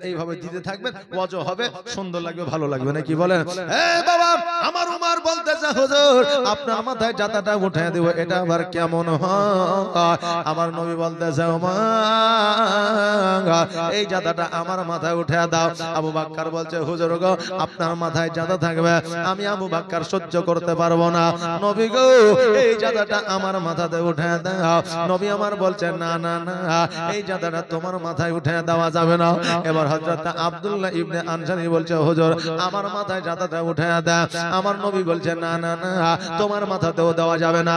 এইভাবে দিতে থাকবেন, ওয়াজ হবে, সুন্দর লাগবে, ভালো লাগবে, নাকি বলেন? বাবা আমার উমর বলতেছে হুজুর আপনার মাথায় জাতাটা উঠে দেব, এটা আবার কেমন হয়? আমার নবী বলতেছে ওমর এই জাতাটা আমার মাথায় উঠে দাও। আবু বকর বলছে হুজুর গো আপনার মাথায় জাতা থাকবে, আমি আবু বকর সহ্য করতে পারবো না। নবী গো এই জাতাটা আমার মাথাতে উঠে দাও। নবী আমার বলছে না না না এই জাতাটা তোমার মাথায় উঠে দেওয়া যাবে না। এবার হযরত আব্দুল্লাহ ইবনে আনসারী বলছে হুজুর আমার মাথায় জাতাটা উঠে দাও। আমার নবী বলছে না না না তোমার মাথাতেও দেওয়া যাবে না।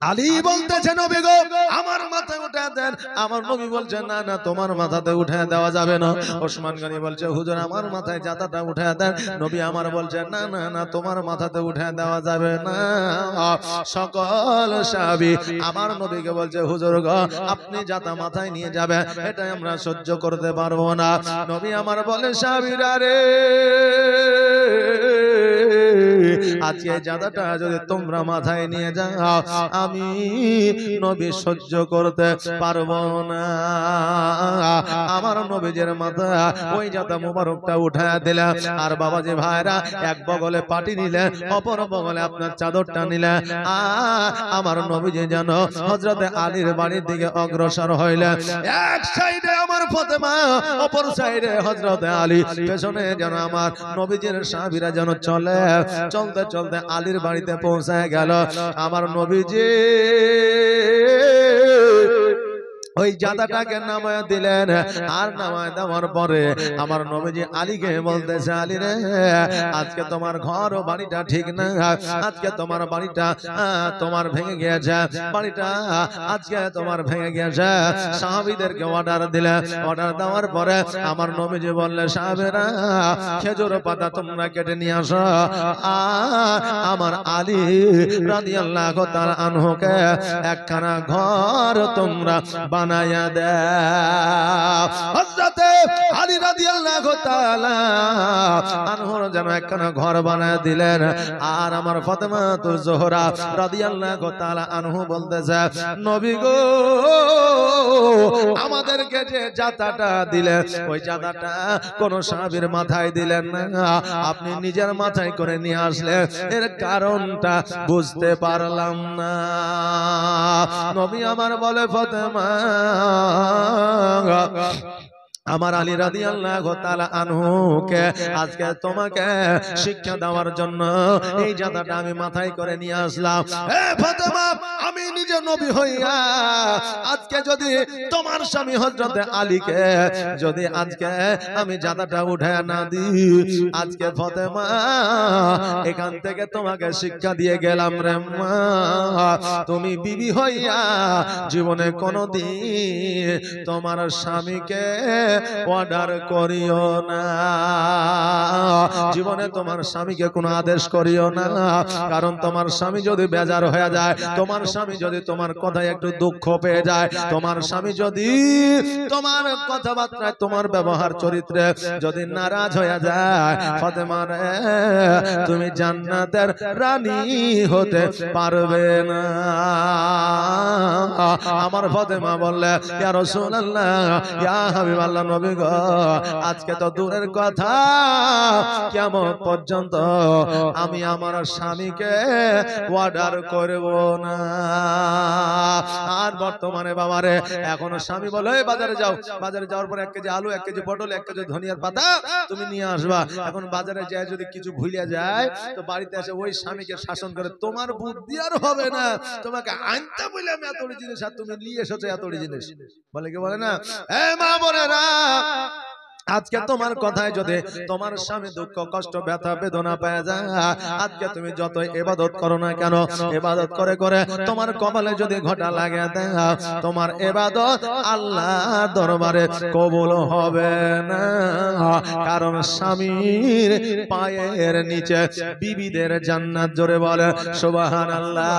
আলী বলতেছে নবী গো আমার মাথায় উঠে দেন। আমার নবী বলছে না না তোমার মাথাতে উঠে দেওয়া যাবে না। ওসমান গনি বলছে হুজুর আমার মাথায় জাতাটা উঠে দেন। নবী আমার বলছে না না না তোমার মাথাতে উঠে দেওয়া যাবে না। সকল সাহাবী আমার নবীকে বলছে হুজুর গো আপনি জাতা মাথায় নিয়ে যাবেন, এটা আমরা সহ্য করতে পারবো না। নবী আমার বলে সাহাবীরা রে আজকে জাতাটা যদি তোমরা মাথায় নিয়ে যাও আমি নবী সহ্য করতে পারবো না। আমার নবীজের মাথা ওই জাতা মুবারকটা উঠায় দিলেন। আর বাবাজি ভাইরা এক বগলে পাটি নিলেন, অপর বগলে আপনার চাদরটা নিলেন। আমার নবীজি যেন হযরতে আলীর বাড়ির দিকে অগ্রসর হইলেন। এক সাইডে আমার ফাতেমা, অপর সাইডে হযরতে আলী, পেছনে যেন আমার নবীজির সাহাবীরা যেন চলে। চলতে চলতে আলীর বাড়িতে পৌঁছায় গেল। আমার নবীজি ওই জাতাটাকে নামায় দিলেন। আর নামায় দেওয়ার পরে আমার নবীজি আলীকে বলতেছে আলী রে আজকে তোমার ঘর ও বাড়িটা ঠিক না, আজকে তোমার বাড়িটা তোমার ভেঙে গিয়েছে, বাড়িটা আজকে তোমার ভেঙে গিয়েছে। সাহাবীদেরকে অর্ডার দিলেন। অর্ডার দেওয়ার পরে আমার নবীজি বললে সাহাবীরা খেজুর পাতা তোমরা কেটে নিয়ে আসো। আমার আলী রাদিয়াল্লাহু তাআলা আনহুকে একখানা ঘর তোমরা বানায়া দাও। হযরত আলী রাদিয়াল্লাহু তাআলা আনহুর যেন একখানা ঘর বানায়া দিলেন। আর আমার ফাতেমাতুজ জোহরা রাদিয়াল্লাহু তাআলা আনহু বলতেছে নবী গো আমাদেরকে যে জাতাটা দিলেন ওই জাতাটা কোন সাহাবীর মাথায় দিলেন না, আপনি নিজের মাথায় করে নিয়ে আসলেন, এর কারণটা বুঝতে পারলাম না। নবী আমার বলে ফাতেমা আমার আলী রাদিয়াল্লাহু তাআলা আনহুকে আজকে তোমাকে শিক্ষা দেওয়ার জন্য এই জাতাটা আমি মাথায় করে নিয়ে আসলাম। হে ফাতেমা আমি নিজে নবী হইয়া আজকে যদি তোমার স্বামী হযরতে আলীকে যদি আজকে আমি জাতাটা উঠায় না দিই, আজকে ফাতেমা এখান থেকে তোমাকে শিক্ষা দিয়ে গেলাম রে মা, তুমি বিবি হইয়া জীবনে কোনদিন তোমার স্বামীকে অর্ডার করিও না, জীবনে তোমার স্বামীকে কোনো আদেশ করিও না। কারণ তোমার স্বামী যদি বেজার হয়ে যায়, তোমার স্বামী যদি তোমার কথায় একটু দুঃখ পেয়ে যায়, তোমার স্বামী যদি তোমার কথাবার্তায় তোমার ব্যবহার চরিত্রে যদি নারাজ হয়ে যায়, ফাতেমা রে তুমি জান্নাতের রানী হতে পারবে না। আমার ফাতেমা বললে ইয়া রাসূলুল্লাহ ইয়া হাবিবাল্লাহ নবী গো আজকে তো দূরের কথা কিয়ামত পর্যন্ত আমি আমার স্বামীকে অর্ডার করব না। আর বর্তমানে বাবারে এখন স্বামী বলে বাজারে যাও, বাজারে যাওয়ার পর 1 কেজি আলু 1 কেজি পটল 1 কেজি ধনিয়ার পাতা তুমি নিয়ে আসবা। এখন বাজারে যায় যদি কিছু ভুলিয়া যায় তো বাড়িতে এসে ওই স্বামীকে শাসন করে তোমার বুদ্ধি আর হবে না, তোমাকে আনতে বলে আমি এতটি জিনিস আর তুমি নিয়ে এসেছো এতটি জিনিস, বলে কি বলে না? এ মা বোনেরা আজকে তোমার কথায় যদি তোমার স্বামী দুঃখ কষ্ট ব্যথা বেদনা পেয়ে যায়, আজকে তুমি যত ইবাদত করো না কেন, ইবাদত করে করে তোমার কপালে যদি ঘটা লাগে দাও, তোমার ইবাদত আল্লাহর দরবারে কবুল হবে না। কারণ স্বামীর পায়ের নিচে বিবিদের জান্নাত, জোরে বলে সুবহানাল্লাহ।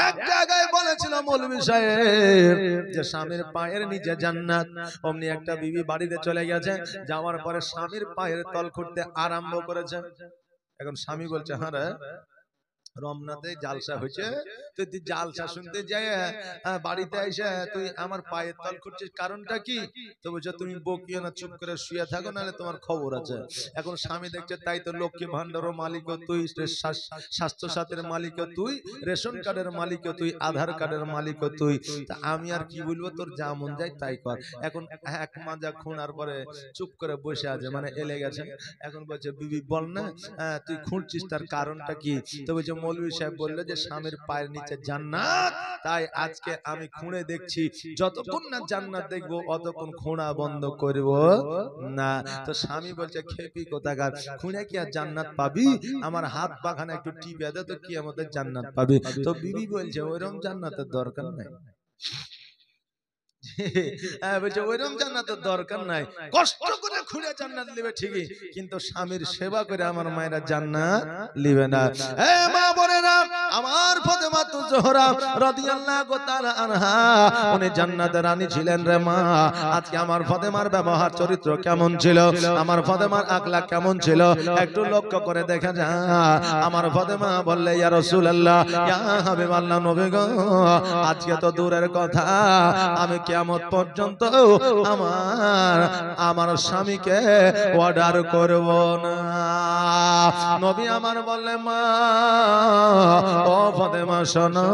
এক জায়গায় বলেছিল মৌলভী সাহেব যে স্বামীর পায়ের নিচে জান্নাত, অমনি একটা বিবি বাড়িতে চলে গেছে, যাওয়ার পরে স্বামীর পায়ের তল খুঁড়তে আরম্ভ করেছে। এখন স্বামী বলছে হ্যাঁ রে রমনাতে জালসা হয়েছে, তুই জালসা শুনতে যাই বাড়িতে এসে তুই আমার পায়ের তল করছিস, কারণটা কি? তো বলছো তুমি বকিও না, চুপ করে শুয়ে থাকো, নাহলে তোমার খবর আছে। এখন স্বামী দেখছে তাই তো লক্ষ্মী ভান্ডারের মালিকও তুই, স্বাস্থ্য সাথীর মালিকও তুই, রেশন কার্ডের মালিকও তুই, আধার কার্ডের মালিকও তুই, তা আমি আর কি বলবো, তোর যা মন যায় তাই কর। এখন এক মাজা খুঁড়ার পরে চুপ করে বসে আছে, মানে এলে গেছে। এখন বলছে বিবি বল না, তুই খুঁড়ছিস তার কারণটা কি? তো বলছে মৌলভী সাহেব বললো যে স্বামীর পায়ের নিচে জান্নাত, তাই আজকে আমি খুঁড়ে দেখছি, যতক্ষণ না জান্নাত দেখবো অতক্ষণ খুঁড়া বন্ধ করব না। তো স্বামী বলছে খেপি কোথাকার, খুঁড়ে কি আর জান্নাত পাবি? আমার হাত পাখানে একটু টিপে দে তো কি আমাদের জান্নাত পাবি। তো বিবি বলছে ওইরকম জান্নাতের দরকার নাই, বলছে ওইরকম জান্নাতের দরকার নাই, কষ্ট করে খুঁড়ে জান্নাত নেবে ঠিকই, কিন্তু স্বামীর সেবা করে আমার মায়েরা জান্নাত নেবে না। এ মা বোনেরা, আমার ফাতেমা জোহরা রাদিয়াল্লাহু তাআলা আনহা উনি জান্নাতের রানী ছিলেন রে মা। আজকে আমার ফাতেমার ব্যবহার চরিত্র কেমন ছিল, আমার ফাতেমার আখলাক কেমন ছিল, একটু লক্ষ্য করে দেখা যায়। আমার ফাতেমা বললে ইয়া রাসূলুল্লাহ, ইয়া হাবিবাল্লাহ, নবী গো, আজকে তো দূরের কথা, আমি কিয়ামত পর্যন্ত আমার স্বামীকে অর্ডার করব না। নবী আমার বললে মা, ও ফাতেমা শোনো,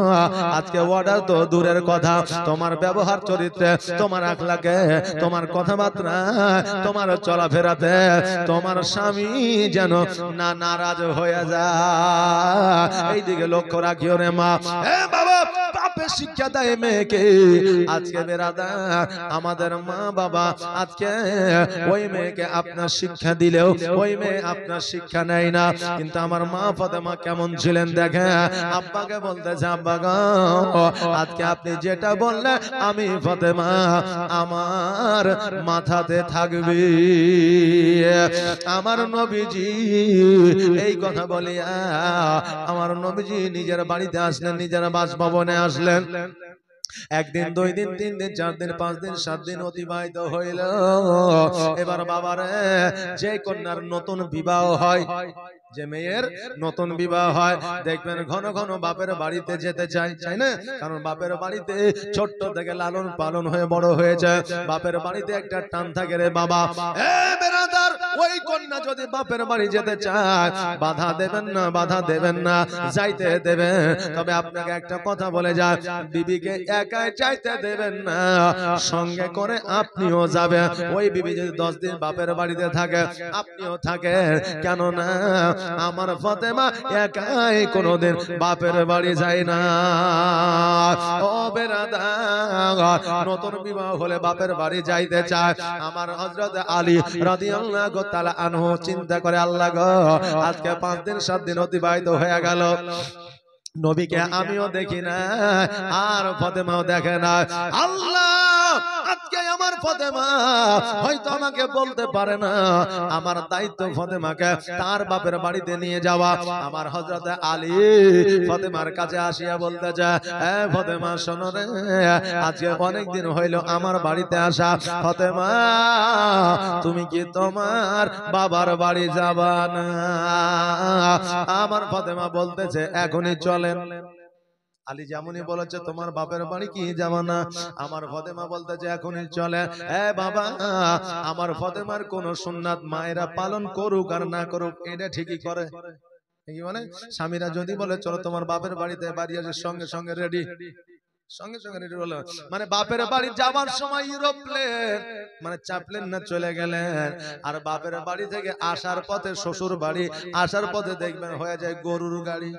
আজকে অর্ডার তো দূরের কথা, তোমার ব্যবহার চরিত্রে, তোমার আখলাকে, তোমার কথাবার্তা, তোমার চলাফেরাতে তোমার স্বামী যেন না নারাজ হয়ে যায়, এই দিকে লক্ষ্য রাখিও রে মা। এ বাবা, বাপে শিক্ষা দেয় মেয়েকে। আজকে বেরাদার, আমাদের মা বাবা আজকে ওই মেয়েকে আপনার শিক্ষা দিলেও ওই মেয়ে আপনার শিক্ষা নেয় না। কিন্তু আমার মা ফাতেমা কেমন ছিলেন দেখেন, আব্বাকে বলতেছে আব্বা গো, আজকে আপনি যেটা বললেন আমি ফাতেমা আমার মাথাতে থাকবে। আমার নবীজি এই কথা বলিয়া আমার নবীজি নিজের বাড়িতে আসলেন, নিজের বাসভবনে আসলেন। একদিন, দুই দিন, তিন দিন, চার দিন, পাঁচ দিন, সাত দিন অতিবাহিত হইল। এবার বাবারে, যে কন্যার নতুন বিবাহ হয়, যে মেয়ের নতুন বিবাহ হয়, দেখবেন ঘন ঘন বাপের বাড়িতে যেতে চাই, চাই না? কারণ বাপের বাড়িতে ছোট্ট থেকে লালন পালন হয়ে বড় হয়েছে, বাপের বাড়িতে একটা টান থাকে রে বাবা। এ বেরাদার, ওই কন্যা যদি বাপের বাড়ি যেতে চায়, বাধা দেবেন না, বাধা দেবেন না, যাইতে দেবেন। তবে আপনাকে একটা কথা বলে যায়, বিবিকে একাই চাইতে দেবেন না, সঙ্গে করে আপনিও যাবেন। ওই বিবি যদি 10 দিন বাপের বাড়িতে থাকে, আপনিও থাকেন, কেন না আমার ফাতেমা একাই কোনোদিন বাপের বাড়ি যায় না। ও বেরাদার, নতুন বিবাহ হলে বাপের বাড়ি যাইতে চায়। আমার হযরত আলী রাদিয়াল্লাহু তাআলা আনহু চিন্তা করে, আল্লাহ গো, আজকে 5 দিন 7 দিন অতিবাহিত হয়ে গেল, নবীকে আমিও দেখি না, আর ফাতেমাও দেখে না। আল্লাহ, আজকে আমার ফাতেমা হয়তো আমাকে বলতে পারে না, আমার দায়িত্ব ফাতেমাকে তার বাপের বাড়িতে নিয়ে যাওয়া। আমার হযরত আলী ফাতেমার কাছে আসিয়া বলতে যায়, এ ফাতেমা শোনো রে, আজকে অনেক দিন হইল আমার বাড়িতে আসা, ফাতেমা তুমি কি তোমার বাবার বাড়ি যাবা না? আমার ফাতেমা বলতেছে এখনই চলেন। আলী যেমনই বলেছে তোমার বাপের বাড়ি কি যাবা না, আমার ফাতেমা বলতেছে এখনই চলে। এ বাবা, আমার ফাতেমার কোন সুন্নাত মায়েরা পালন করুক আর না করুক, এটা ঠিকই করে। কি মানে, স্বামীরা যদি বলে চলো তোমার বাপের বাড়িতে, বাড়ি আসে সঙ্গে সঙ্গে রেডি, সঙ্গে সঙ্গে রেডি হলো। মানে বাপের বাড়ি যাবার সময় ইউরোপ্লেন, মানে চাপলেন না, চলে গেলেন। আর বাপের বাড়ি থেকে আসার পথে, শ্বশুর বাড়ি আসার পথে দেখবেন হয়ে যায় গরুর গাড়ি।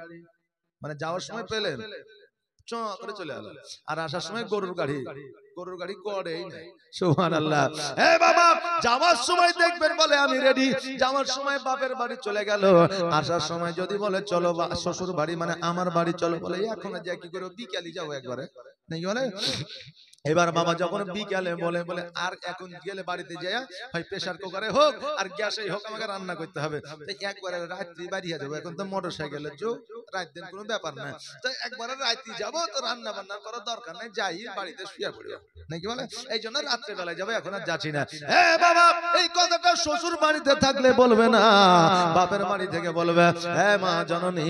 মানে যাওয়ার সময় পেলেন চ করে চলে এলো, আর আসার সময় গরুর গাড়ি, গরুর গাড়ি করেই নাই। সুবহানাল্লাহ। এ বাবা, যাওয়ার সময় দেখবেন বলে আমি রেডি, যাওয়ার সময় বাপের বাড়ি চলে গেল, আসার সময় যদি বলে চলো শ্বশুর বাড়ি, মানে আমার বাড়ি চলো, বলে এখন যা কি করে বিকালি যাও একবারে, নাকি বলে এবার বাবা যখন বিকালে বলে বলে আর এখন গেলে বাড়িতে যায় হয় প্রেসার কুকারে হোক আর গ্যাসেই হোক আমাকে রান্না করতে হবে, তাই একবারে রাত্রি বাড়িয়ে যাবো, এখন তো মোটর সাইকেলের যুগ, রাত দিন কোনো ব্যাপার না, তাই একবারে রাত্রি যাবো, তো রান্না বান্না করার দরকার নেই, যাই বাড়িতে শুয়ে পড়ি নাকি বলে, এই জন্য রাত্রে বেলায় যাবো, এখন আর যাচ্ছি না। হ্যাঁ বাবা, এই কথাটা শ্বশুর বাড়িতে থাকলে বলবে না, বাপের বাড়ি থেকে বলবে, হ্যাঁ মা জননী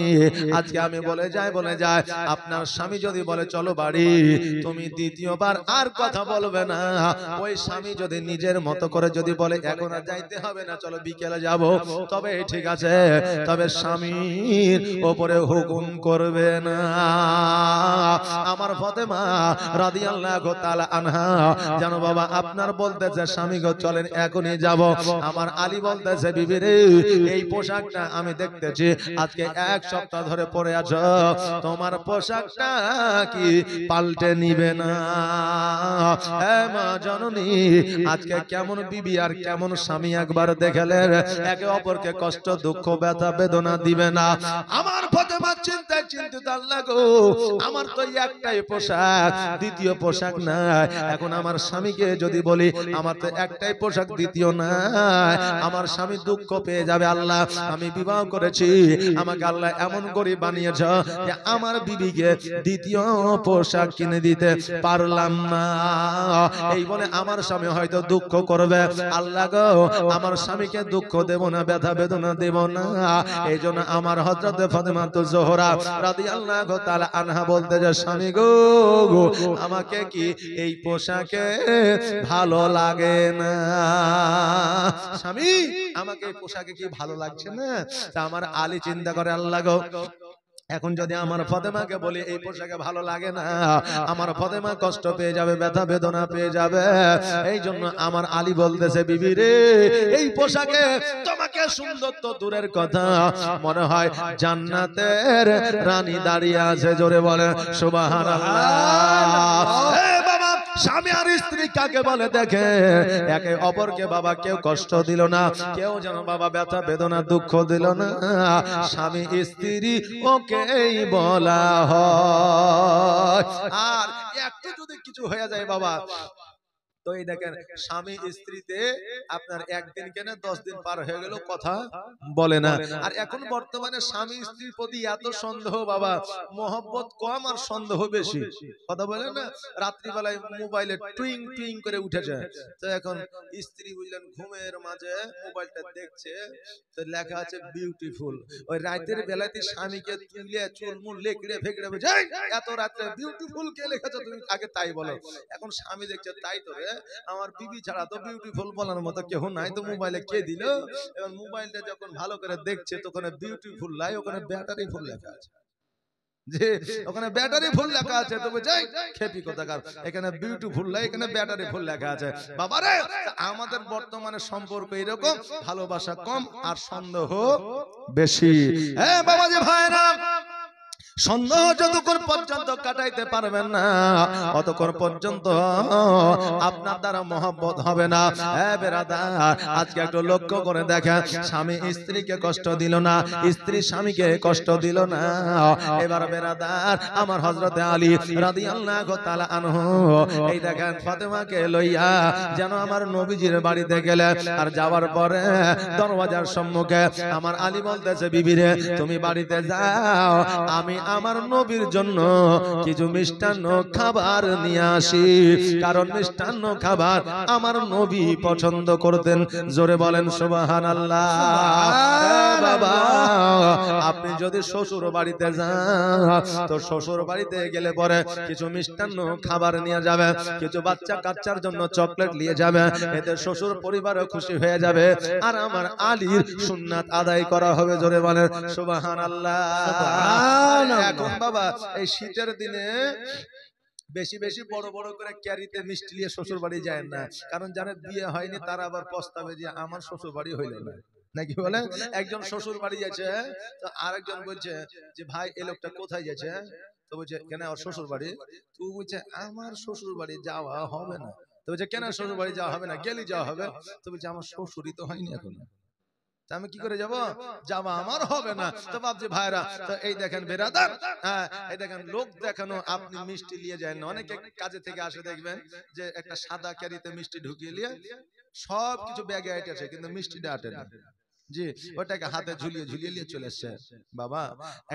আজকে আমি বলে যাই আপনার স্বামী যদি বলে চলো বাড়ি, তুমি দ্বিতীয়বার আর কথা বলবে না। ওই স্বামী যদি নিজের মতো করে যদি বলে এখন আর যাইতে হবে না, চলো বিকেলে যাব, তবে ঠিক আছে, তবে স্বামীর উপরে হুকুম করবে না। আমার ফাতেমা রাদিয়াল্লাহু তাআলা আনহা জানো বাবা, আপনার বলতেছে স্বামী গো চলেন এখনই যাব, আমার আলী বলতেছে বিবি রে এই পোশাকটা আমি দেখতেছি আজকে এক সপ্তাহ ধরে পরে আছো, তোমার পোশাকটা কি পাল্টে নিবে না? মা জননী আজকে কেমন বিবি আর কেমন স্বামী একবার দেখলেন, একে অপরকে কষ্ট দুঃখ ব্যথা বেদনা দিবে না। আমার ফাতেমা চিন্তায় চিন্তিত, আল্লাহ গো আমার তো একটাই পোশাক, দ্বিতীয় পোশাক নাই, এখন আমার স্বামীকে যদি বলি আমার তো একটাই পোশাক দ্বিতীয় নাই, আমার স্বামী দুঃখ পেয়ে যাবে। আল্লাহ আমি বিবাহ করেছি, আমাকে আল্লাহ এমন গরিব বানিয়েছ যে আমার বিবিকে দ্বিতীয় পোশাক কিনে দিতে পারলাম না। এই বলে আমার স্বামী হয়তো দুঃখ করবে, আল্লাহ গো আমার স্বামীকে দুঃখ দেব না, ব্যথা বেদনা দেব না। এই জন্য আমার হযরত ফাতেমা জোহরা রাদিয়াল্লাহু তাআলা আনহা বলতে যে স্বামী গো আমাকে কি এই পোশাকে ভালো লাগে না? স্বামী আমাকে এই পোশাকে কি ভালো লাগছে না? তা আমার আলী চিন্তা করে, আল্লাহ গো এখন যদি আমার ফাতেমাকে বলি এই পোশাকে ভালো লাগে না, আমার ফাতেমা কষ্ট পেয়ে যাবে, ব্যথা বেদনা পেয়ে যাবে। এই জন্য আমার আলী বলতেছে বিবি রে এই পোশাকে তোমাকে সুন্দর তো দূরের কথা, মনে হয় জান্নাতের রানী দাঁড়িয়ে আছে, জোরে বলে সুবহানাল্লাহ। স্বামী আর স্ত্রী কাকে বলে দেখে, একে অপরকে বাবা কেউ কষ্ট দিল না, কেউ যেন বাবা ব্যথা বেদনা দুঃখ দিল না, স্বামী স্ত্রী ওকেই বলা হয়। আর একটু যদি কিছু হয়ে যায় বাবা, তো এই দেখেন স্বামী স্ত্রীতে আপনার একদিন কেন 10 দিন পার হয়ে গেল কথা বলে না। আর এখন বর্তমানে স্বামী স্ত্রীর প্রতি এত সন্দেহ বাবা, মহব্বত কম আর সন্দেহ বেশি, কথা বলেন না। রাত্রি বেলায় মোবাইলে টুইং টুইং করে উঠেছে, তো এখন স্ত্রী বুঝলেন ঘুমের মাঝে মোবাইলটা দেখছে, তো লেখা আছে বিউটিফুল, ওই রাতের বেলাতে স্বামীকে তুলে চুলমুল লেকড়ে ফেকড়ে বলছে এত রাতে বিউটিফুল কে লিখেছো তুমি, আগে তাই বলো। এখন স্বামী দেখছে তাই তো রে, আমার বিবি ছাড়া তো বিউটিফুল বলার মতো কেউ নাই, তো মোবাইলে কে দিল? এবার মোবাইলটা যখন ভালো করে দেখছে তো ওখানে বিউটিফুল লাই, ওখানে ব্যাটারি ফুল লেখা আছে, যে ওখানে ব্যাটারি ফুল লেখা আছে, তো বুঝাই খেপি কোথাকার, এখানে বিউটিফুল লাই, এখানে ব্যাটারি ফুল লেখা আছে। বাবারে আমাদের বর্তমানে সম্পর্ক এরকম, ভালোবাসা কম আর সন্দেহ বেশি। হ্যাঁ বাবাজি ভাইরা, সন্দেহ যতক্ষণ পর্যন্ত কাটাইতে পারবেন না ততক্ষণ পর্যন্ত আপনার দ্বারা মহব্বত হবে না। হ্যাঁ বেরাদার, আজকে একটু লক্ষ্য করে দেখেন, স্বামী স্ত্রীকে কষ্ট দিল না, স্ত্রী স্বামীকে কষ্ট দিল না। এবার বেরাদার আমার হযরতে আলী রাদিয়াল্লাহু তাআলা আনহু এই দেখেন ফাতেমাকে লইয়া যেন আমার নবীজির বাড়িতে গেলেন, আর যাওয়ার পরে দরওয়াজার সম্মুখে আমার আলী বলতেছে বিবি রে তুমি বাড়িতে যাও, আমি আমার নবীর জন্য কিছু মিষ্টান্ন খাবার নিয়ে আসি, কারণ মিষ্টান্ন খাবার আমার নবী পছন্দ করতেন, জোরে বলেন সুবহানাল্লাহ। বাবা আপনি যদি শ্বশুর বাড়িতে যান তো শ্বশুর বাড়িতে গেলে পরে কিছু মিষ্টান্ন খাবার নিয়ে যাবে, কিছু বাচ্চা কাচ্চার জন্য চকলেট নিয়ে যাবে, এতে শ্বশুর পরিবারও খুশি হয়ে যাবে, আর আমার আলীর সুন্নাত আদায় করা হবে, জোরে বলেন সুবহানাল্লাহ। এখন বাবা এই শীতের দিনে বেশি বেশি বড় বড় করে ক্যারিতে মিষ্টি নিয়ে শ্বশুর বাড়ি যায় না, কারণ যারা বিয়ে হয়নি তারা আবার পস্তাবে যে আমার শ্বশুর বাড়ি হইল না, নাকি বলে। একজন শ্বশুর বাড়ি যাচ্ছে, তো আরেকজন বলছে যে ভাই এই লোকটা কোথায় যাচ্ছে, তো বলছে কেন ওর শ্বশুর বাড়ি, তো বলছে আমার শ্বশুর বাড়ি যাওয়া হবে না, তো বলছে কেন শ্বশুর বাড়ি যাওয়া হবে না, গেলি যাওয়া হবে, তো বলছে আমার শ্বশুরই তো হয়নি এখন, আমি কি করে যাব? জামা আমার হবে না। তো বাপজি ভাইরা, তো এই দেখেন বেরাদার, এই দেখেন লোক দেখানো, আপনি মিষ্টি নিয়ে যায় না, অনেকে কাজে থেকে আসে দেখবেন যে একটা সাদা ক্যারিতে মিষ্টি ঢুকিয়ে নিয়ে সব কিছু ব্যাগে আইটে আছে, কিন্তু মিষ্টিটা আটে না। জি, ওটাকে হাতে ঝুলিয়ে ঝুলিয়ে নিয়ে চলে এসছে। বাবা,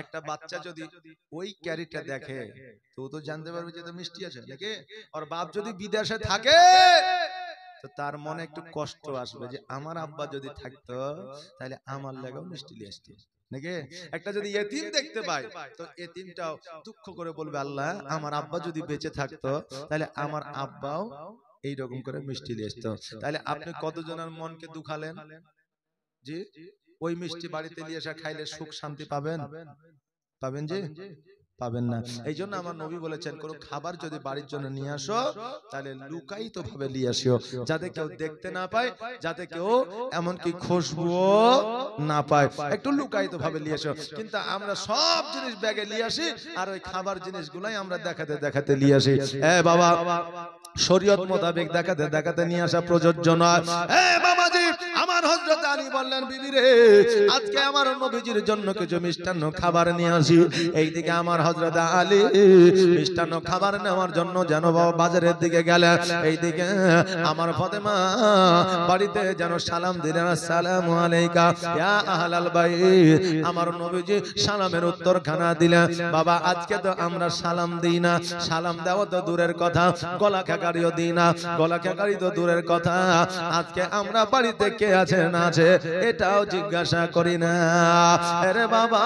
একটা বাচ্চা যদি ওই ক্যারিটা দেখে তো ও তো জানতে পারবে যে তো মিষ্টি আছে নাকি। আর বাপ যদি বিদেশে থাকে তো তার মনে একটু কষ্ট আসবে যে আমার আব্বা যদি থাকতো তাহলে আমার লাগেও মিষ্টি নিয়ে আসতো নাকি। একটা যদি এতিম দেখতে পায় তো এতিমটাও দুঃখ করে বলবে আল্লাহ আমার আব্বা যদি বেঁচে থাকতো তাহলে আমার আব্বাও এইরকম করে মিষ্টি নিয়ে আসতো। তাহলে আপনি কতজনের মনকে দুখালেন? জি, ওই মিষ্টি বাড়িতে নিয়ে এসে খাইলে সুখ শান্তি পাবেন? পাবেন জি? পাবেন না। এই জন্য আমার নবী বলেছেন কোন খাবার যদি বাড়ির জন্য নিয়ে আসো তাহলে লুকায়িত ভাবে নিয়ে আসিও, যাতে কেউ দেখতে না পায়, যাতে কেউ এমনকি খুশবুও না পায়, একটু লুকায়িত ভাবে নিয়ে আসো। কিন্তু আমরা সব জিনিস ব্যাগে নিয়ে আসি আর ওই খাবার জিনিসগুলাই আমরা দেখাতে দেখাতে নিয়ে আসি। বাবা, শরীয়ত মোতাবেক দেখাতে দেখাতে নিয়ে আসা প্রযোজ্য নয়। বাবাজি, আমার হযরত আলী বললেন বিবি রে, আজকে আমার নবীজির জন্য কিছু মিষ্টান্ন খাবার নিয়ে আসি। এইদিকে আমার হযরত আলী মিষ্টান্ন খাবার নেওয়ার জন্য যেন বাজারের দিকে গেলেন, এইদিকে আমার ফাতেমা বাড়িতে যেন সালাম দিলেন, আসসালামু আলাইকা ইয়া আহলাল বাইত। আমার নবীজি সালামের উত্তরখানা দিলেন। বাবা, আজকে তো আমরা সালাম দিই না, সালাম দেওয়া তো দূরের কথা, গলা খেকারিও দিই না, গলা খেকারি তো দূরের কথা, আজকে আমরা বাড়িতে কে আছে না আছে এটাও জিজ্ঞাসা করি না। আরে বাবা,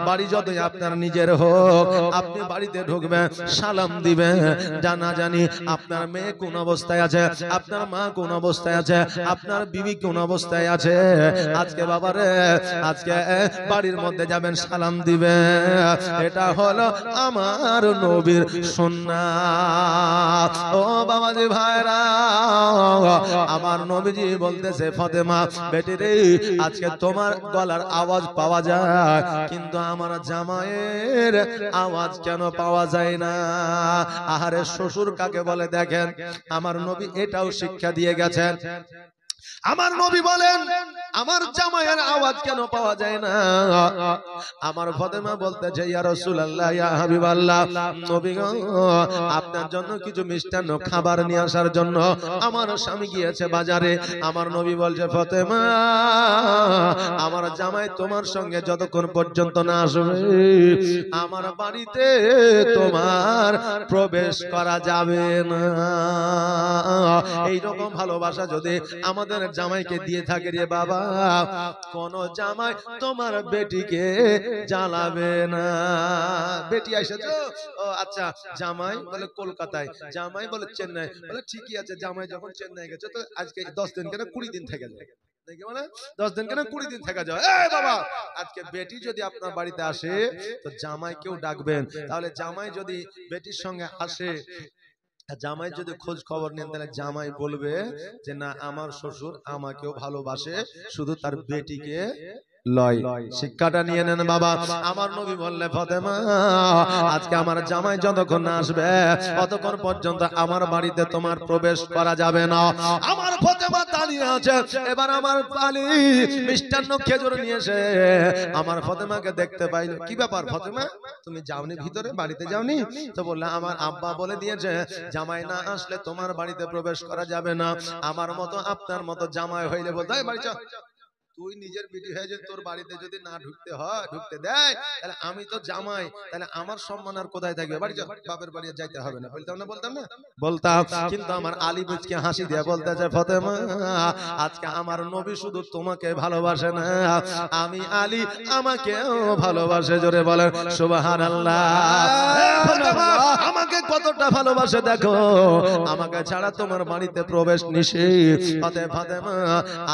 বাড়ি যতই আপনার নিজের হোক, আপনি বাড়িতে ঢুকবেন, সালাম দিবেন, জানা জানি আপনার মেয়ে কোন অবস্থায় আছে, আপনার মা কোন অবস্থায় আছে, আপনার বিবি কোন অবস্থায় আছে। আজকে বাবারে, আজকে বাড়ির মধ্যে যাবেন, সালাম দিবেন, এটা হলো আমার নবীর সুন্নাত। ও বাবাজি ভাইরা, আমার নবীজি বলতেছে ফাতেমা বেটি রে, আজকে তোমার গলার আওয়াজ পাওয়া যায় কিন্তু আমার জামাইয়ের আওয়াজ কেন পাওয়া যায় না? আহারে, শ্বশুর কাকে বলে দেখেন, আমার নবী এটাও শিক্ষা দিয়ে গেছেন। আমার নবী বলেন আমার জামাইয়ের আওয়াজ কেন পাওয়া যায় না? আমার ফাতেমা বলতেছে ইয়া রাসূলুল্লাহ, ইয়া হাবিবাল্লাহ, নবী গো, আপনার জন্য কিছু মিষ্টান্ন খাবার নিয়ে আসার জন্য আমার স্বামী গিয়েছে বাজারে। আমার নবী বলছে ফাতেমা, আমার জামাই তোমার সঙ্গে যতক্ষণ পর্যন্ত না আসবে আমার বাড়িতে তোমার প্রবেশ করা যাবে না। এই রকম ভালোবাসা যদি আমাদের জামাইকে দিয়ে থাকে রে বাবা, কোন জামাই তোমার বেটিকে জ্বালাবে না। বেটি এসেছো? ও আচ্ছা, জামাই বলে কলকাতায়, জামাই বলে চেন্নাই, বলে ঠিকই আছে, জামাই যখন চেন্নাই গেছে তো আজকে 10 দিন কেন 20 দিন থেকে যায়, দেখি মানে 10 দিন কেন 20 দিন থেকে যায়। এই বাবা, আজকে বেটি যদি আপনার বাড়িতে আসে তো জামাইকেও ডাকবেন। তাহলে জামাই যদি বেটির সঙ্গে আসে, জামাই যদি খোঁজ খবর নেন, তাহলে জামাই বলবে যে না, আমার শ্বশুর আমাকেও ভালোবাসে, শুধু তার বেটিকে লয়। শিক্ষাটা নিয়ে নেন বাবা। আমার নবী বললেন ফাতেমা, আজকে আমার জামাই যতক্ষণ না আসবে ততক্ষণ পর্যন্ত আমার বাড়িতে তোমার প্রবেশ করা যাবে না। আমার ফাতেমা দাঁড়িয়ে আছে। এবার আমার আলী মিষ্টান্ন খেজুর নিয়ে এসে আমার ফাতেমাকে দেখতে পাইল। কি ব্যাপার ফাতেমা, তুমি যাওনি ভিতরে, বাড়িতে যাওনি? তো বললে আমার আব্বা বলে দিয়েছে জামাই না আসলে তোমার বাড়িতে প্রবেশ করা যাবে না। আমার মতো আপনার মতো জামাই হইলে বলতে হয় বাড়ি চল। তুই নিজের বিটি হয়ে যে তোর বাড়িতে যদি না ঢুকতে হয়, ঢুকতে দেয়, তাহলে আমি তো জামাই, তাহলে আমার সম্মান আর কোথায় থাকবে? বাড়ি চল, বাপের বাড়ি যাইতে হবে না। বলতাম না? বলতাম না? বলতাম। কিন্তু আমার আলী বুঝকে হাসি দিয়ে বলতেছে ফাতেমা, আজকে আমার নবী শুধু তোমাকে ভালোবাসে না, আমি আলী আমাকেও ভালোবাসে। জোরে বলেন সুবহানাল্লাহ। ফাতেমা আমাকে কতটা ভালোবাসে দেখো, আমাকে ছাড়া তোমার বাড়িতে প্রবেশ নিষেধ। ফাতেমা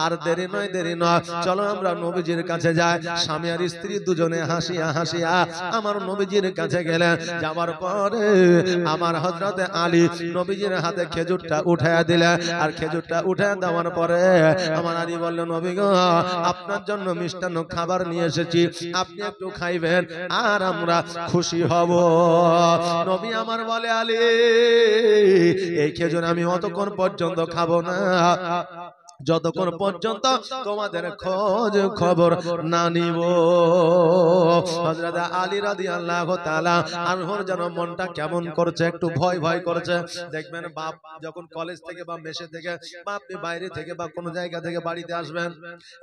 আর দেরি নয়, দেরি নয়, চলো আমরা নবীজির কাছে যাই। স্বামী আর স্ত্রী দুজনে হাসিয়া হাসিয়া আমার নবীজির কাছে গেলেন। যাওয়ার পরে আমার হযরত আলী নবীজির হাতে খেজুরটা উঠায়া দিলেন। আর খেজুরটা উঠায়া দেওয়ার পরে আমার আলী বললেন, নবী গো, আপনার জন্য মিষ্টান্ন খাবার নিয়ে এসেছি, আপনি একটু খাইবেন আর আমরা খুশি হব। নবী আমার বলে, আলী এই খেজুর আমি অতক্ষণ পর্যন্ত খাবো না, যতক্ষণ পর্যন্ত তোমাদের খোঁজ খবর না নিব। হযরত আলী রাদিয়াল্লাহু তাআলা আনহুর যেন মনটা কেমন করছে, একটু ভয় ভয় করছে। দেখবেন বাপ যখন কলেজ থেকে বা মেসে থেকে বা আপনি বাইরে থেকে বা কোনো জায়গা থেকে বাড়িতে আসবেন,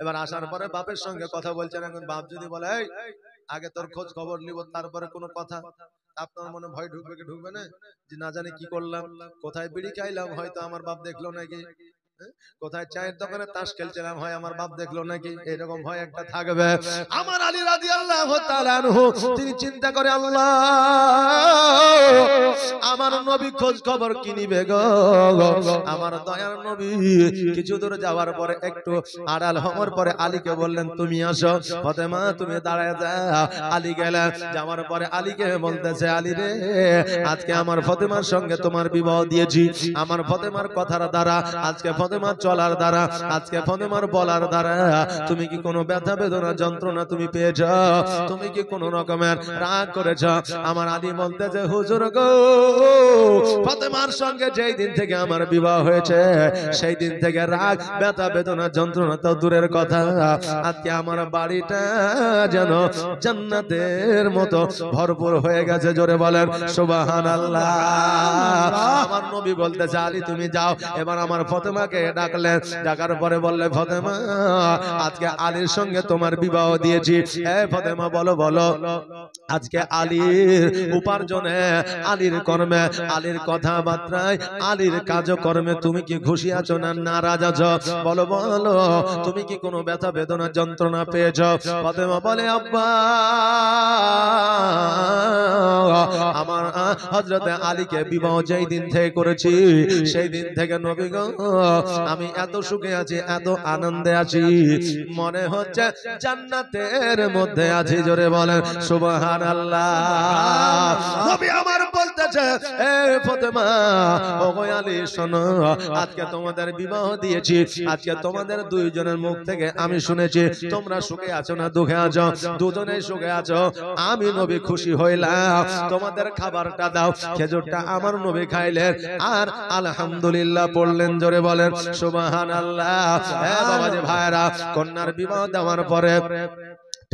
এবার আসার পরে বাপের সঙ্গে কথা বলছেন, এখন বাপ যদি বলে এই আগে তোর খোঁজ খবর নিব তারপরে কোনো কথা, আপনার মনে ভয় ঢুকবে কি ঢুকবে না? যে না জানি কি করলাম, কোথায় বিড়ি খাইলাম হয়তো আমার বাপ দেখলো নাকি, কোথায় চায়ের দোকানে তাস খেলছিলাম হয় আমার বাপ দেখলো নাকি, এরকম ভয় একটা থাকবে। আমার আলী রাদিয়াল্লাহু তাআলা আনহু তিনি চিন্তা করে, আল্লাহ আমার নবী খোঁজ খবর কি নিবে গো, আমার দয়ার নবী। কিছু দূর যাওয়ার পরে একটু আড়াল হওয়ার পরে আলীকে বললেন, তুমি আসো ফাতেমা, তুমি দাঁড়ায় যাও। আলী গেলেন, যাওয়ার পরে আলীকে বলতেছে, আলী রে আজকে আমার ফাতেমার সঙ্গে তোমার বিবাহ দিয়েছি, আমার ফাতেমার কথার দ্বারা আজকে ফাতেমার চলার দ্বারা আজকে ফাতেমার বলার দ্বারা তুমি কি কোনো ব্যথা বেদনা যন্ত্রণা তুমি পেয়েছ, তুমি কি কোনো রকমের রাগ করেছ? আমার আলী বলতেছে, হুজুর গো ফাতেমার সঙ্গে যেই দিন থেকে আমার বিবাহ হয়েছে সেই দিন থেকে রাগ ব্যথা বেদনা যন্ত্রণা তো দূরের কথা, আজকে আমার বাড়িটা যেন জান্নাতের মতো ভরপুর হয়ে গেছে। জোরে বলেন সুবহানাল্লাহ। আমার নবী বলতেছে, আলী তুমি যাও। এবার আমার ফাতেমাকে ডাকলেন, ডাকার পরে বললে, ফাতেমা আজকে আলীর সঙ্গে তোমার বিবাহ দিয়েছি। এ ফাতেমা বলো বলো আজকে আলীর উপার্জনে আলীর কর্মে আলীর কথাবার্তায় আলীর কাজকর্মে তুমি কি খুশি আছো না নারাজ আছো? বলো বলো তুমি কি কোনো ব্যথা বেদনা যন্ত্রণা পেয়েছো? ফাতেমা বলে, আব্বা আমার হযরতে আলীকে বিবাহ যেই দিন থেকে করেছি সেই দিন থেকে নবী গো আমি এত সুখে আছি, এত আনন্দে আছি, মনে হচ্ছে জান্নাতের মধ্যে আছি। জোরে বলেন সুবহানাল্লাহ। নবী আমার বলতেছে, এ ফাতেমা ও গো আলী শোনো, আজকে তোমাদের বিবাহ দিয়েছি, আজকে তোমাদের দুইজনের মুখ থেকে আমি শুনেছি তোমরা সুখে আছো না দুঃখে আছো, দুজনেই সুখে আছো। আমি নবী খুশি হইলাম, তোমাদের খাবারটা দাও। খেজুরটা আমার নবী খাইলেন আর আলহামদুলিল্লাহ পড়লেন। জোরে বলেন সুবহানাল্লাহ। এ বাবাজি ভাইরা, কন্যার বিবাহ দেওয়ার পরে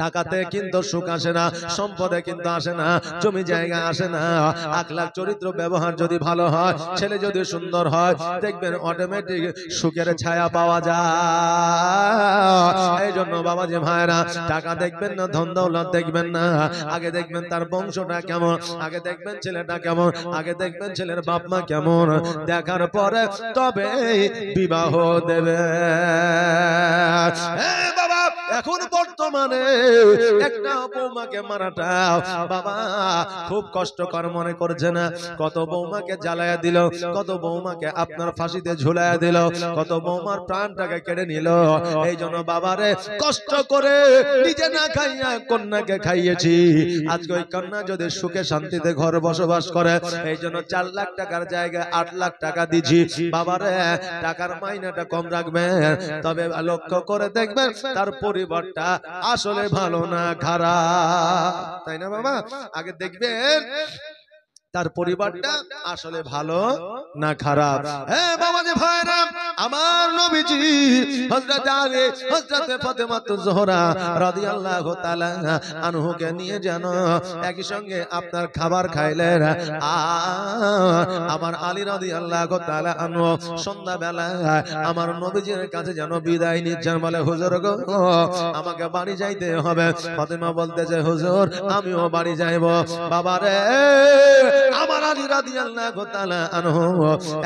টাকাতে কিন্তু সুখ আসে না, সম্পদে কিন্তু আসে না, জমি জায়গা আসে না, আখলাক চরিত্র ব্যবহার যদি ভালো হয়, ছেলে যদি সুন্দর হয়, দেখবেন অটোমেটিক সুখের ছায়া পাওয়া যায়। এই জন্য বাবাজি ভাইরা, টাকা দেখবেন না, ধন দৌলত দেখবেন না, আগে দেখবেন তার বংশটা কেমন, আগে দেখবেন ছেলেটা কেমন, আগে দেখবেন ছেলের বাপ মা কেমন, দেখার পরে তবে বিবাহ দেবে। বাবা এখন বর্তমানে একটা বৌমাকে মারাটা বাবা খুব কষ্টকর মনে করছে না? কত বৌমাকে জ্বালায়া দিল, কত বৌমাকে আপনার ফাঁসিতে ঝুলায়া দিল, কত বৌমার প্রাণটাকে কেড়ে নিল। এই জন্য বাবারে কষ্ট করে নিজে না খাইয়া কন্যাকে খাইয়েছি, আজকে ওই কন্যা যদি সুখে শান্তিতে ঘর বসবাস করে, এই জন্য 4 লাখ টাকার জায়গায় 8 লাখ টাকা দিছি। বাবারে টাকার মাইনাটা কম রাখবেন, তবে লক্ষ্য করে দেখবেন তার পরিবারটা আসলে ভালো না খারাপ, তাই না বাবা? আগে দেখবেন তার পরিবারটা আসলে ভালো না খারাপ। হ্যাঁ বাবাজি ভাইরা, আমার নবীজি হযরত আলী হযরত ফাতেমা জোহরা রাদিয়াল্লাহু তাআলা আনহুকে নিয়ে যেন একই সঙ্গে আপনার খাবার খাইলেন। আমার আলী রাদিয়াল্লাহু তাআলা আনহু সন্ধ্যাবেলা আমার নবীজির কাছে যেন বিদায় নিচ্ছেন, বলে হুজুর গো আমাকে বাড়ি যাইতে হবে। ফাতেমা বলতেছে, হুজুর আমিও বাড়ি যাইব। বাবারে আমার আলী রাদিয়াল্লাহু তাআলা আনহু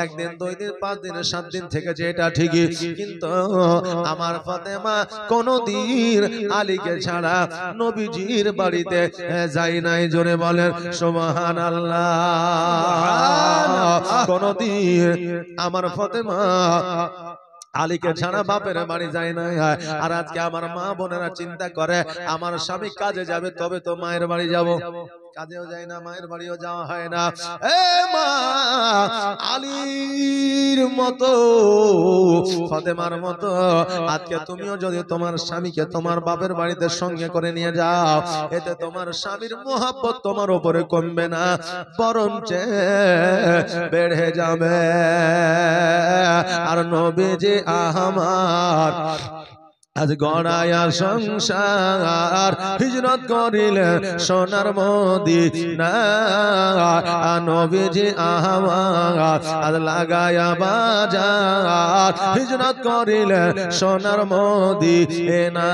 একদিন 2 দিন 5 দিন 7 দিন থেকেছে, এটা ঠিকই, কিন্তু আমার ফাতেমা কোনদিন আলীকে ছাড়া নবীজির বাড়িতে যায় নাই। জোরে বলেন সুবহানাল্লাহ। কোনদিন আমার ফাতেমা আলীকে ছাড়া বাপের বাড়ি যায় না। আর আজকে আমার মা বোনেরা চিন্তা করে আমার স্বামী কাজে যাবে তবে তো মায়ের বাড়ি যাব, কাজেও যায় না, মায়ের বাড়িও যাওয়া হয় না। এ মা, আলীর মতো, ফাতেমার মতো আজকে তুমিও যদি তোমার স্বামীকে তোমার বাপের বাড়িতে সঙ্গে করে নিয়ে যাও, এতে তোমার স্বামীর মোহাব্বত তোমার উপরে কমবে না, বরঞ্চ বেড়ে যাবে। আর নবীজি আমার আজ গড়ায়া সংসার হিজরত করিলেন সোনার মদিনা। নবীজি আমার আজ লাগায়া বাজার হিজরত করিলেন সোনার মদিনা।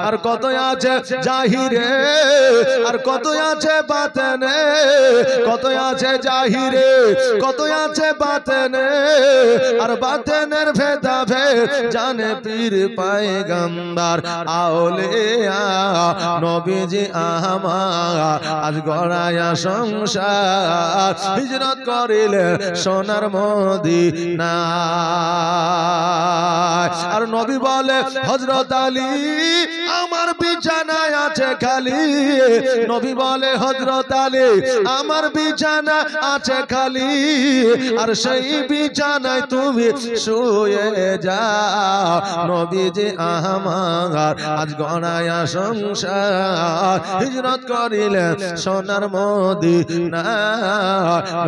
আর কত আছে জাহিরে, আর কত আছে বাতেনে, কত আছে জাহিরে, কত আছে বাতেনে, আর বাতেনের ভেদা ভেদ জানে পীর পয়গম্বর আউলিয়া। নবীজি আমার আজ গড়ায়া সংসার হিজরত করিলেন সোনার মদিনা। আর নবী বলে হযরত আলী আমার বিছানায় আছে খালি, নবী বলে হযরত আলী আমার বিছানা আছে খালি, আর সেই বিছানায় তুমি শুয়ে যাও। নবীজি আমার আজ গড়ায়া সংসার হিজরত করিলেন সোনার মদিনা।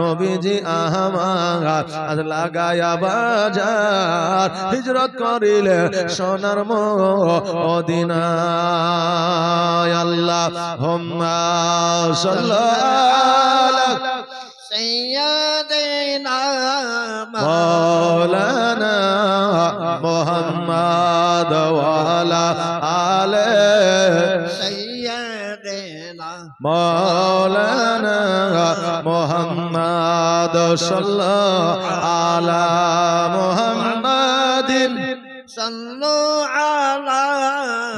নবীজি আমার আজ লাগায়া বাজার হিজরত করিলেন সোনার মদিনা। আল্লাহুম্মা সাল্লি سيدنا مولانا محمد وعلى آله سيدنا مولانا محمد صلى على محمد صلوا على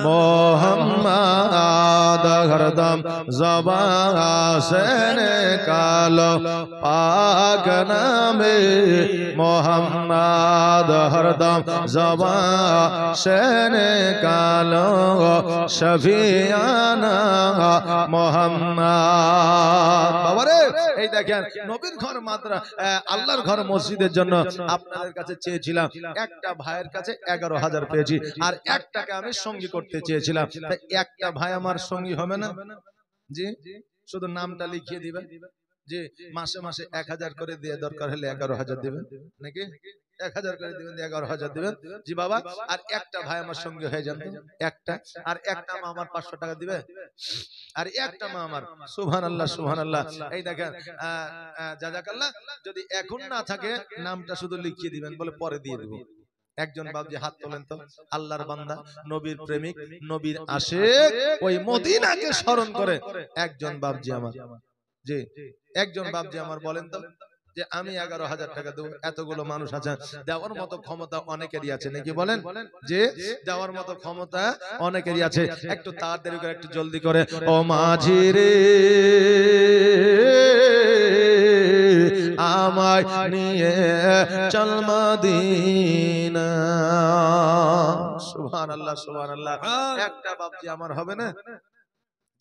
محمد हरदम ज़बान से निकालो पाक नामे मोहम्मद। हरदम ज़बान से निकालो शफियाना मोहम्मद। বাবারে এই দেখেন নবীর ঘর মাদ্রা আল্লাহর ঘর মসজিদের জন্য আপনাদের কাছে চেয়েছিলাম, একটা ভাইয়ের কাছে 11,000 পেয়েছি, আর একটাকে আমি সঙ্গী করতে চেয়েছিলাম। তাই একটা ভাই আমার সঙ্গী হবে না? জি, শুধু নামটা লিখিয়ে দিবেন যে মাসে মাসে 1,000 করে দিয়ে দরকার হলে 11,000 দিবেন, নাকি 1,000 করে দিবেন, 11,000 দিবেন। জি বাবা, আর একটা ভাই আমার সঙ্গে হয়ে যান, একটা, আর একটা মা আমার 500 টাকা দিবে, আর একটা মা আমার। সুবহানাল্লাহ সুবহানাল্লাহ। এই দেখেন জাযাকাল্লাহ, যদি এখন না থাকে নামটা শুধু লিখিয়ে দিবেন, বলে পরে দিয়ে দেব। একজন বাবজি হাত তোলেন তো, আল্লাহর বান্দা, নবীর প্রেমিক, নবীর আশিক, ওই মদিনাকে স্মরণ করে একজন বাবজি আমার। জি, একজন বাবজি আমার বলেন তো যে আমি 11,000 টাকা দেবো। এতগুলো মানুষ আছে, দেওয়ার মতো ক্ষমতা অনেকেরই আছে, নাকি বলেন? যে দেওয়ার মতো ক্ষমতা অনেকেরই আছে। একটু তাড়াতাড়ি করে, একটু জলদি করে, ও মাঝি রে আমায় নিয়ে চল মদিনা। সুবহানাল্লাহ সুবহানাল্লাহ। একটা বাবজি আমার হবে না?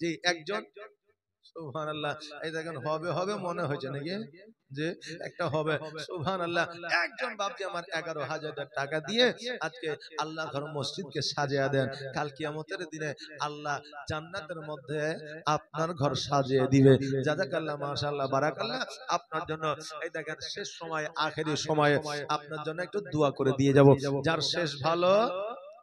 জি, একজন। সুবহানাল্লাহ। এই দেখেন হবে হবে মনে হয়েছে নাকি যে একটা হবে। সুবহানাল্লাহ। একজন বাপজি আমার 11,000 টাকা দিয়ে আজকে আল্লাহ ঘর মসজিদকে সাজিয়ে দেন। কাল কিয়ামতের দিনে আল্লাহ জান্নাতের মধ্যে আপনার ঘর সাজিয়ে দিবে। জাযাকাল্লাহ, মাশাআল্লাহ, বারাকাল্লাহ। আপনার জন্য এই দেখেন শেষ সময়, আখেরি সময়ে আপনার জন্য একটু দোয়া করে দিয়ে যাব। যার শেষ ভালো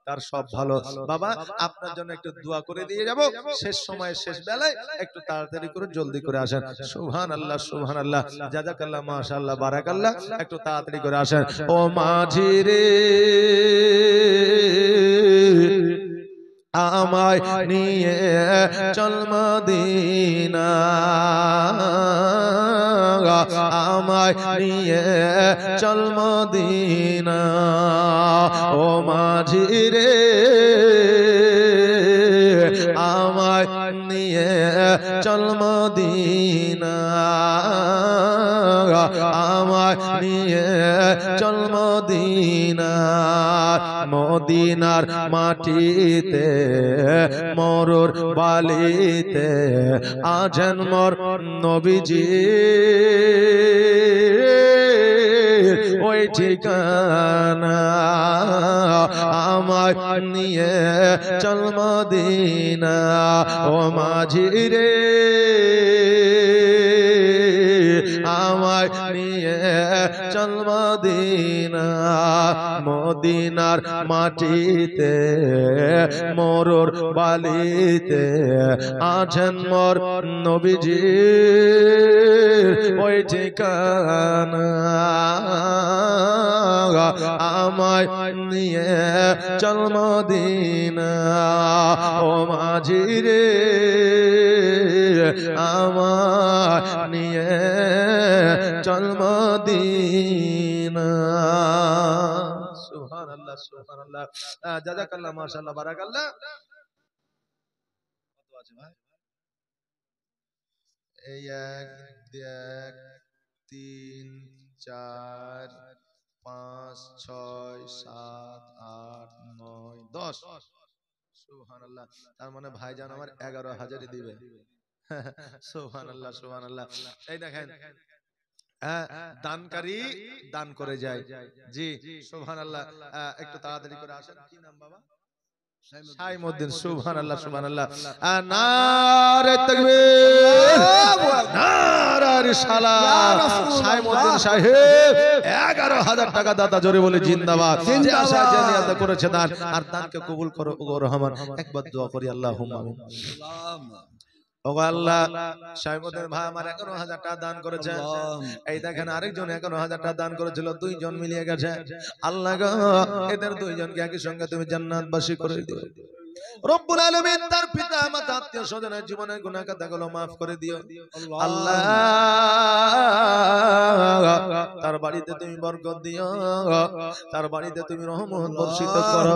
তার সব ভালো। বাবা, আপনার জন্য একটু দোয়া করে দিয়ে যাব। শেষ সময়ে, শেষ বেলায় একটু তাড়াতাড়ি করে জলদি করে আসেন। সুবহানাল্লাহ সুবহানাল্লাহ। জাযাকাল্লাহ, মাশাআল্লাহ, বারাকাল্লাহ। একটু তাড়াতাড়ি করে আসেন। ও মাঝি রে আমায় নিয়ে চল মদিনা, আমায় নিয়ে চল মদিনা। ও মাঝি রে আমায় নিয়ে চল মদিনা, আমায় নিয়ে চল মদিনার মদিনার মাটিতে মরুর বালিতে আছেন মোর নবীজি ওই ঠিকানা আমায় নিয়ে চল মদিনা ও মাঝি রে আমায় নিয়ে চল মদিনা মদিনার মাটিতে মরুর বালিতে আছেন মোর নবীজি ওই ঠিকানা আমায় নিয়ে চল মদিনা ও মাঝি রে আমায় নিয়ে চল মদিনা সুবহানাল্লাহ সুবহানাল্লাহ জাযাকাল্লাহ মাশাআল্লাহ বারাকাল্লাহ কত আছে ভাই এই 1 2 3 4 5 6 7 8 9 10 সুবহানাল্লাহ তার মানে ভাইজান আমার 11,000 দিবে সুবহানাল্লাহ সুবহানাল্লাহ এই দেখেন দানকারী দান করে যায় জি সুবহানাল্লাহ একটু তাড়াতাড়ি করে আসেন কি নাম বাবা সাইমউদ্দিন সুবহানাল্লাহ সুবহানাল্লাহ নারে তাকবীর নারে রিসালাত সাইমউদ্দিন সাহেব 11,000 টাকা দাতা জোরে বলে জিন্দাবাদ যে আশা জানিয়াত করেছে দান আর দানকে কবুল করো ও রহমান একবার দোয়া করি আল্লাহুম্মা আমিন ওগো আল্লাহ সাইমউদ্দিন ভাই আমার 11,000 টাকা দান করেছে এই দেখেন আরেকজন 11,000 টাকা দান করেছিল দুইজন মিলিয়ে গেছে আল্লাহ গো এদের দুইজনকে একই সঙ্গে তুমি জান্নাতবাসী করে দিও রব্বুল আলামিন তার পিতা মাতা আত্মীয় স্বজনের জীবনের গুনাহ খাতাগুলো maaf করে দিও আল্লাহ তার বাড়িতে তুমি বরকত দিও তার বাড়িতে তুমি রহমত বর্ষিত করো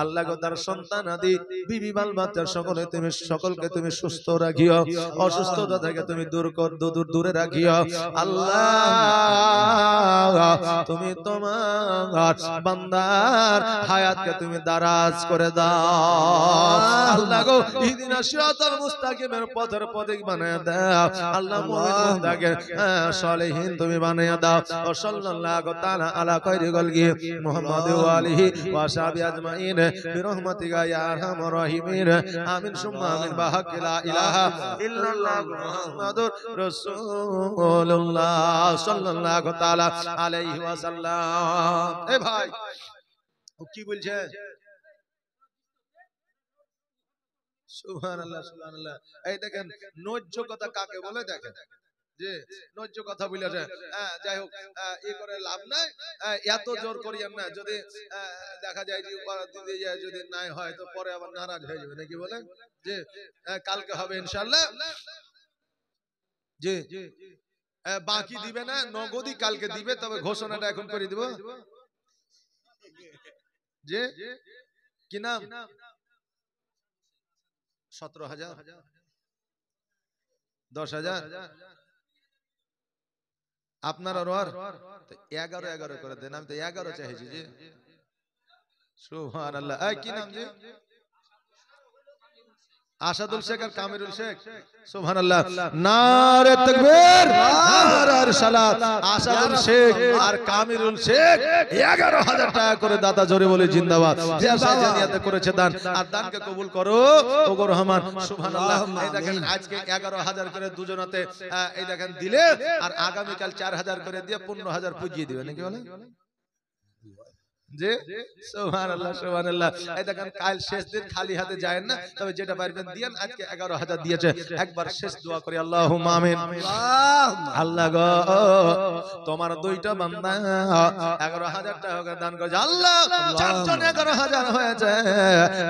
আল্লাহ গো তার সন্তান আদি বিবি বাল বাচ্চা সকলকে তুমি সুস্থ রাখিও অসুস্থতা থেকে তুমি দূরে রাখিও আল্লাহ তুমি তোমার বান্দার হায়াতকে তুমি দারাজ করে দাও আল্লাহ গো ইহদিনা সিরাতাল মুস্তাকিমের পথের পথিক বানায়া দাও আল্লাহ মুমিন বান্দাকে সালেহিন তুমি বানায়া দাও ও সাল্লাল্লাহু তাআলা আলা খায়রি গলগি মুহাম্মদ ওয়া আলিহি ওয়া সাহবি আজমাইন বিরহমাতিকা ইয়া আরহামার রাহিমিন আমিন সুম্মা আমিন বাহাক লা ইলাহা ইল্লাল্লাহ মুহাম্মাদুর রাসূলুল্লাহ সাল্লাল্লাহু তাআলা আলাইহি ওয়াসাল্লাম এ ভাই ও কি বলছে সুবহানাল্লাহ সুবহানাল্লাহ এই দেখেন নৈজ্য কথা কাকে বলে দেখেন যে নৈজ্য কথা বলেছে যাই হোক এই করে লাভ নাই এত জোর করিয়েন না যদি দেখা যায় যে দিদি যায় যদি নাই হয় তো পরে আবার নারাজ হয়ে যাবে নাকি বলেন যে কালকে হবে ইনশাআল্লাহ জি বাকি দিবে না নগদি কালকে দিবে তবে ঘোষণাটা এখন করে দিব যে কি নাম 17,000 10,000 আপনার আর 11 করে দেন আমি তো 11 চাইছি জি সুবহানাল্লাহ এই কি নাম জি আসাদুল শেখ আর কামিরুল শেখ সুবহানাল্লাহ নারে তাকবীর নারে রিসালাত আসাদুল শেখ আর কামিরুল শেখ 11,000 টাকা করে দাতা জোরে বলে জিন্দাবাদ যে আশা জানিয়াতে করেছে দান আর দানকে কবুল করো ওগো রহমান সুবহানাল্লাহ এই দেখেন আজকে 11,000 করে দুজনাতে এই দেখেন দিলে আর আগামী কাল 4,000 করে দিয়ে 15,000 পুজিয়ে দিবে নাকি বলে যে সুবহানাল্লাহ সুবহানাল্লাহ এই দেখেন কাল শেষ দিন খালি হাতে যায় না তবে যেটা পারবেন দিয়েন আজকে 11,000 দিয়েছে একবার শেষ দোয়া করি আল্লাহুম্মা আমিন আল্লাহ গো তোমার দুইটা বান্দা 11,000 টাকা দান করেছে আল্লাহ চারজন 11,000 হয়েছে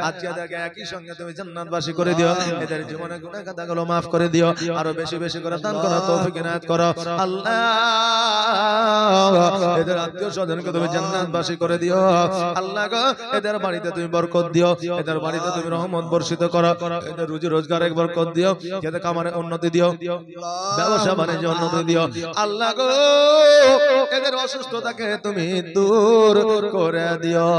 আজকে দেখে একই সঙ্গে তুমি জান্নাতবাসী করে দিও এদের জীবনের গুনাহ খাতাগুলো maaf করে দিও আরো বেশি বেশি করে দান করো তৌফিক ইনায়াত করো আল্লাহ এদের আত্মীয় স্বজনকে তুমি জান্নাতবাসী করে দিও দিও আল্লাহ গো এদের বাড়িতে তুমি বরকত দিও এদের বাড়িতে তুমি রহমত বর্ষিত করো এদের রুজি রোজগারে বরকত দিও এদের কামারে উন্নতি দিও ব্যবসা বাণিজ্যে উন্নতি দিও আল্লাহ গো এদের অসুস্থতাকে তুমি দূর করে দিও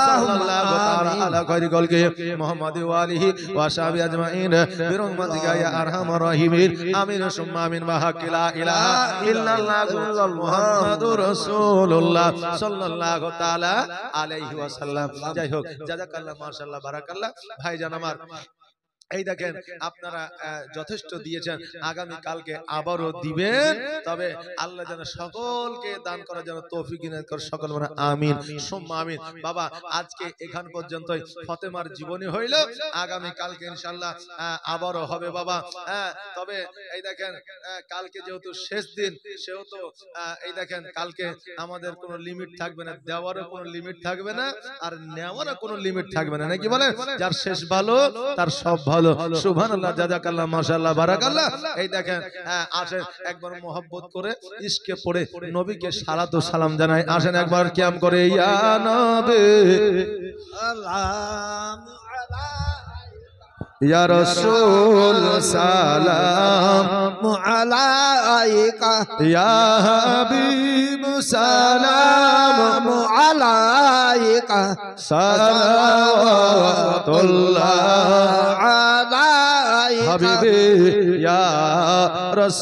সাল্লাল্লাহু তাআলা আলা খায়রি কলকি মুহাম্মাদি ওয়া আলিহি ওয়া সাহবিহি আজমাইন বিরহমাতিকা ইয়া আরহামার রাহিমিন আমিন সুম্মা আমিন ওয়া হাক্কি লা ইলাহা ইল্লাল্লাহু মুহাম্মাদুর রাসূলুল্লাহ সাল্লাল্লাহু তাআলা আলাইহি ওয়াসাল্লাম যাই হোক জাযাকাল্লাহ মাশাআল্লাহ বারাকাল্লাহ ভাইজান আমার এই দেখেন আপনারা যথেষ্ট দিয়েছেন আগামী কালকে আবারও দিবেন তবে আল্লাহ যেন সকলকে দান করার জন্য তৌফিক ইনায়াত করে সকল বলেন আমিন সুম্মা আমিন বাবা আজকে এখান পর্যন্তই ফাতেমার জীবনী হইল আগামী কালকে ইনশাআল্লাহ আবারও হবে বাবা তবে এই দেখেন কালকে যেহেতু শেষ দিন সেহেতু এই দেখেন কালকে আমাদের কোনো লিমিট থাকবে না দেওয়ারও কোনো লিমিট থাকবে না আর নেওয়ারও কোনো লিমিট থাকবে না নাকি বলেন যার শেষ ভালো তার সব ভালো সুবহানাল্লাহ জাযাকাল্লাহ মাশাআল্লাহ বারাকাল্লাহ এই দেখেন আসেন একবার মোহাব্বত করে ইশকে পড়ে নবীকে সালাত ও সালাম জানাই আসেন একবার কিয়াম করে ইয়া নবী ইয়া রাসূল সালাম আলাইকা ইয়া হাবিব সালাম আলাইকা সালাওয়াতুল্লাহ আলাইকা হাবিবি ইয়া রাসূল